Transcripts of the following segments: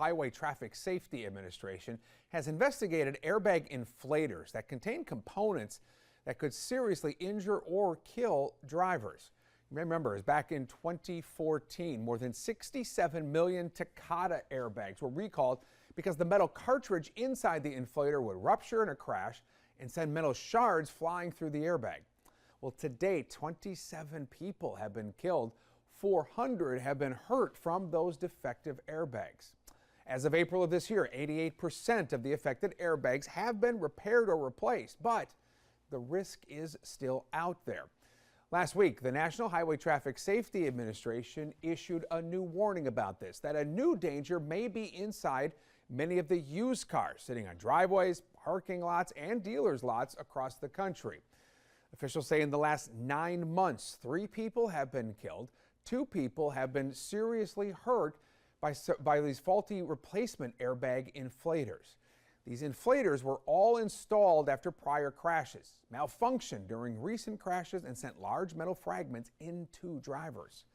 Highway Traffic Safety Administration has investigated airbag inflators that contain components that could seriously injure or kill drivers. Remember, back in 2014, more than 67 million Takata airbags were recalled because the metal cartridge inside the inflator would rupture in a crash and send metal shards flying through the airbag. Well, to date, 27 people have been killed. 400 have been hurt from those defective airbags. As of April of this year, 88% of the affected airbags have been repaired or replaced, but the risk is still out there. Last week, the National Highway Traffic Safety Administration issued a new warning about this, that a new danger may be inside many of the used cars sitting on driveways, parking lots, and dealers' lots across the country. Officials say in the last 9 months, 3 people have been killed, 2 people have been seriously hurt by these faulty replacement airbag inflators. These inflators were all installed after prior crashes, malfunctioned during recent crashes, and sent large metal fragments into drivers.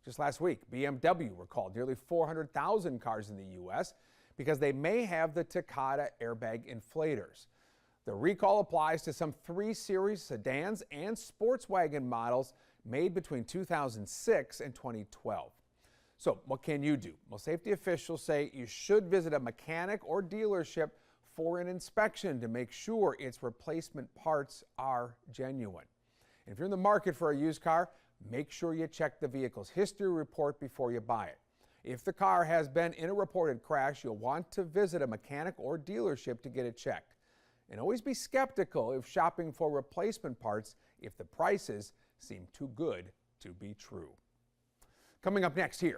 Just last week, BMW recalled nearly 400,000 cars in the U.S. because they may have the Takata airbag inflators. The recall applies to some 3 Series sedans and sports wagon models made between 2006 and 2012. So what can you do? Well, safety officials say you should visit a mechanic or dealership for an inspection to make sure its replacement parts are genuine. And if you're in the market for a used car, make sure you check the vehicle's history report before you buy it. If the car has been in a reported crash, you'll want to visit a mechanic or dealership to get it checked. And always be skeptical if shopping for replacement parts if the prices seem too good to be true. Coming up next here.